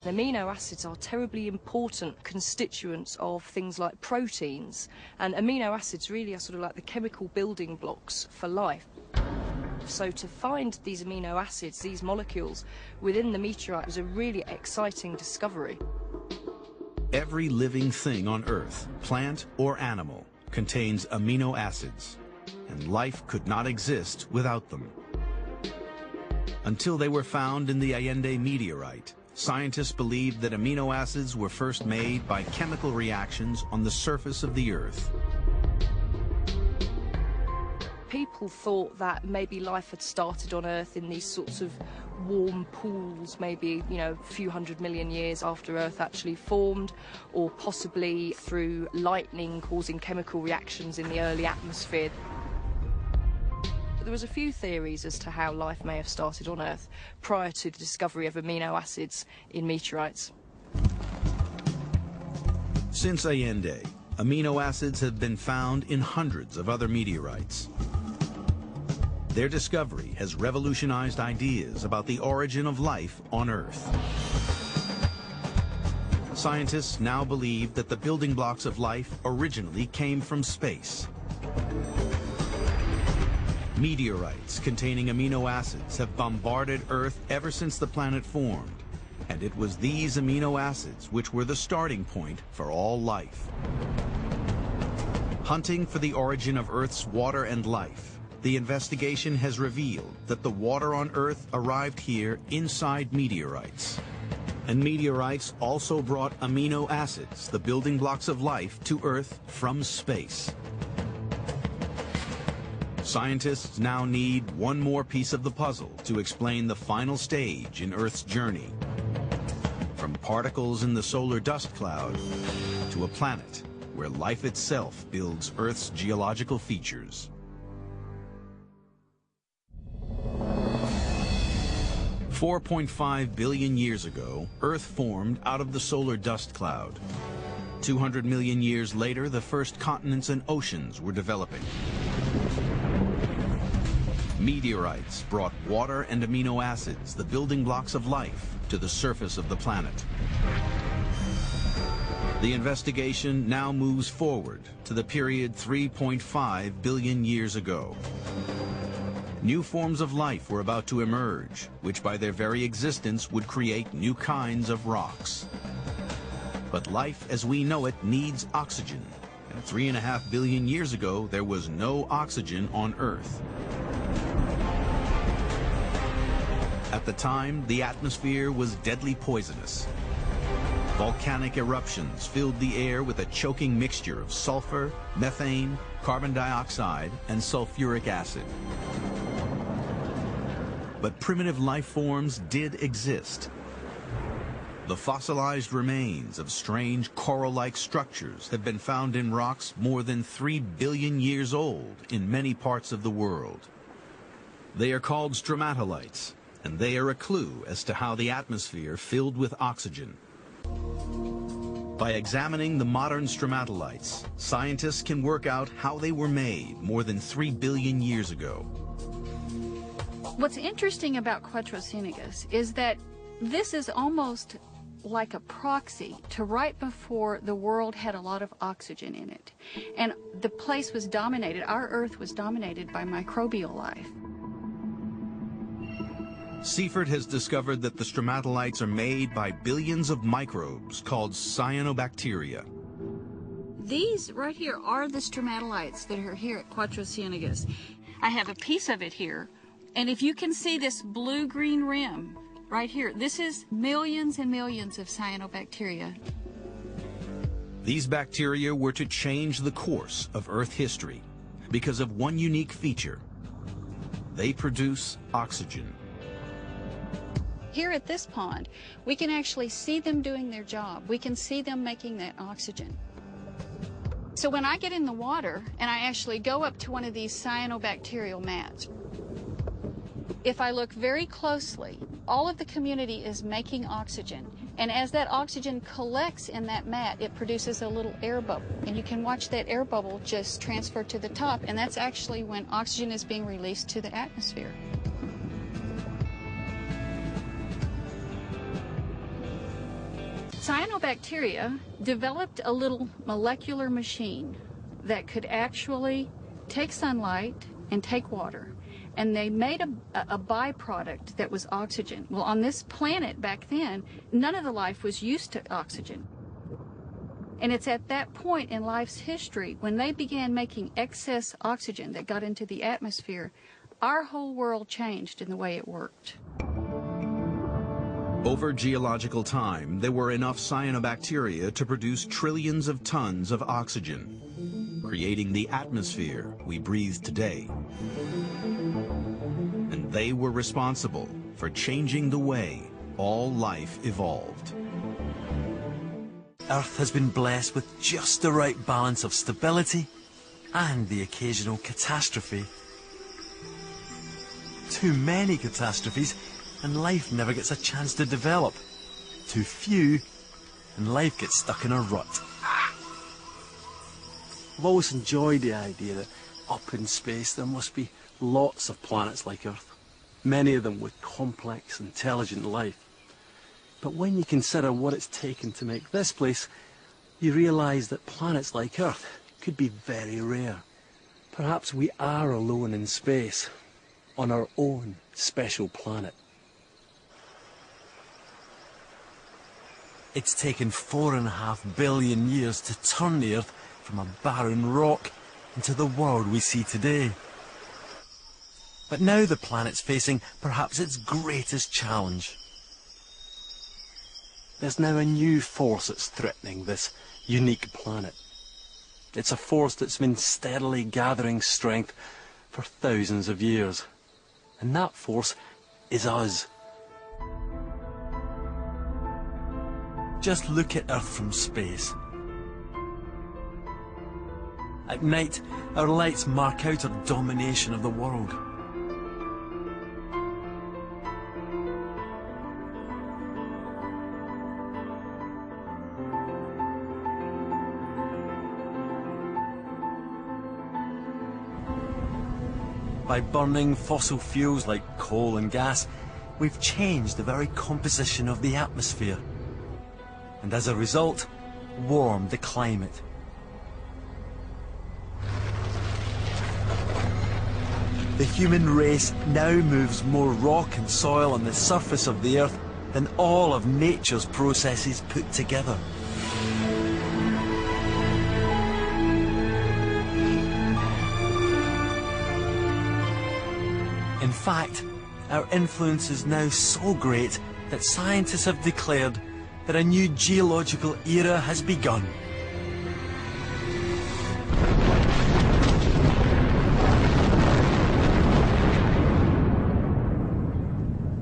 Amino acids are terribly important constituents of things like proteins, and amino acids really are sort of like the chemical building blocks for life. So to find these amino acids, these molecules, within the meteorite was a really exciting discovery. Every living thing on Earth, plant or animal, contains amino acids, and life could not exist without them. Until they were found in the Allende meteorite, scientists believed that amino acids were first made by chemical reactions on the surface of the Earth. People thought that maybe life had started on Earth in these sorts of warm pools, maybe, a few 100 million years after Earth actually formed, or possibly through lightning causing chemical reactions in the early atmosphere. There was a few theories as to how life may have started on Earth prior to the discovery of amino acids in meteorites. Since Allende, amino acids have been found in hundreds of other meteorites. Their discovery has revolutionized ideas about the origin of life on Earth. Scientists now believe that the building blocks of life originally came from space. Meteorites containing amino acids have bombarded Earth ever since the planet formed, and it was these amino acids which were the starting point for all life. Hunting for the origin of Earth's water and life, the investigation has revealed that the water on Earth arrived here inside meteorites. And meteorites also brought amino acids, the building blocks of life, to Earth from space. Scientists now need one more piece of the puzzle to explain the final stage in Earth's journey. From particles in the solar dust cloud to a planet where life itself builds Earth's geological features. $4.5 billion years ago, Earth formed out of the solar dust cloud. 200 million years later, the first continents and oceans were developing. Meteorites brought water and amino acids, the building blocks of life, to the surface of the planet. The investigation now moves forward to the period 3.5 billion years ago. New forms of life were about to emerge, which by their very existence would create new kinds of rocks. But life as we know it needs oxygen, and 3.5 billion years ago there was no oxygen on Earth. At the time, the atmosphere was deadly poisonous. Volcanic eruptions filled the air with a choking mixture of sulfur, methane, carbon dioxide, and sulfuric acid. But primitive life forms did exist. The fossilized remains of strange coral-like structures have been found in rocks more than 3 billion years old in many parts of the world. They are called stromatolites, and they are a clue as to how the atmosphere filled with oxygen. By examining the modern stromatolites, scientists can work out how they were made more than 3 billion years ago. What's interesting about Quattrocenigus is that this is almost like a proxy to right before the world had a lot of oxygen in it. And the place was dominated, our Earth was dominated by microbial life. Seifert has discovered that the stromatolites are made by billions of microbes called cyanobacteria. These right here are the stromatolites that are here at Quattrocenigus. I have a piece of it here, and if you can see this blue-green rim right here, this is millions and millions of cyanobacteria. These bacteria were to change the course of Earth history because of one unique feature. They produce oxygen. Here at this pond, we can actually see them doing their job. We can see them making that oxygen. So when I get in the water and I actually go up to one of these cyanobacterial mats, if I look very closely, all of the community is making oxygen. And as that oxygen collects in that mat, it produces a little air bubble. And you can watch that air bubble just transfer to the top, and that's actually when oxygen is being released to the atmosphere. Cyanobacteria developed a little molecular machine that could actually take sunlight and take water, and they made a byproduct that was oxygen. Well, on this planet back then, none of the life was used to oxygen. And it's at that point in life's history when they began making excess oxygen that got into the atmosphere, our whole world changed in the way it worked. Over geological time, there were enough cyanobacteria to produce trillions of tons of oxygen, creating the atmosphere we breathe today. And they were responsible for changing the way all life evolved. Earth has been blessed with just the right balance of stability and the occasional catastrophe. Too many catastrophes and life never gets a chance to develop. Too few and life gets stuck in a rut. I've always enjoyed the idea that up in space there must be lots of planets like Earth, many of them with complex, intelligent life. But when you consider what it's taken to make this place, you realise that planets like Earth could be very rare. Perhaps we are alone in space, on our own special planet. It's taken 4.5 billion years to turn the Earth from a barren rock into the world we see today. But now the planet's facing perhaps its greatest challenge. There's now a new force that's threatening this unique planet. It's a force that's been steadily gathering strength for thousands of years. And that force is us. Just look at Earth from space. At night, our lights mark out our domination of the world. By burning fossil fuels like coal and gas, we've changed the very composition of the atmosphere. And as a result, warmed the climate. The human race now moves more rock and soil on the surface of the Earth than all of nature's processes put together. In fact, our influence is now so great that scientists have declared that a new geological era has begun.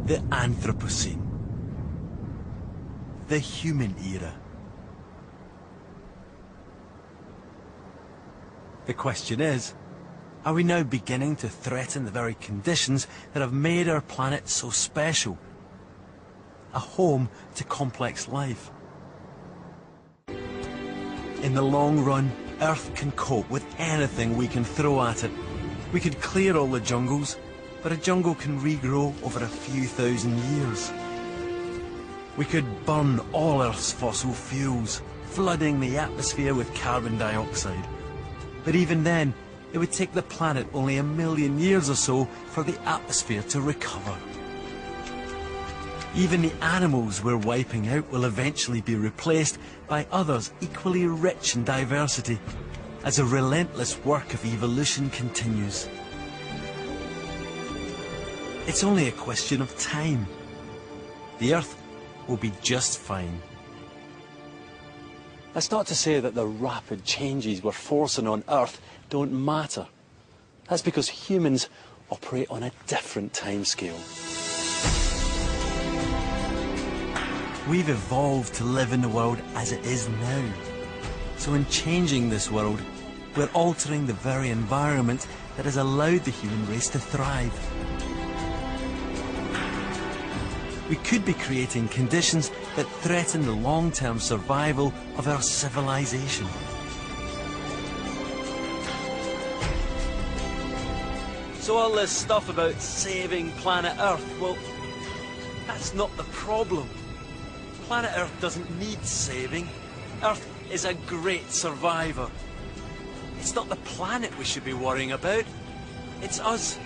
The Anthropocene. The human era. The question is, are we now beginning to threaten the very conditions that have made our planet so special? A home to complex life. In the long run, Earth can cope with anything we can throw at it. We could clear all the jungles, but a jungle can regrow over a few thousand years. We could burn all Earth's fossil fuels, flooding the atmosphere with carbon dioxide. But even then, it would take the planet only 1 million years or so for the atmosphere to recover. Even the animals we're wiping out will eventually be replaced by others equally rich in diversity, as a relentless work of evolution continues. It's only a question of time. The Earth will be just fine. That's not to say that the rapid changes we're forcing on Earth don't matter. That's because humans operate on a different timescale. We've evolved to live in the world as it is now. So in changing this world, we're altering the very environment that has allowed the human race to thrive. We could be creating conditions that threaten the long-term survival of our civilization. So all this stuff about saving planet Earth, well, that's not the problem. Planet Earth doesn't need saving. Earth is a great survivor. It's not the planet we should be worrying about. It's us.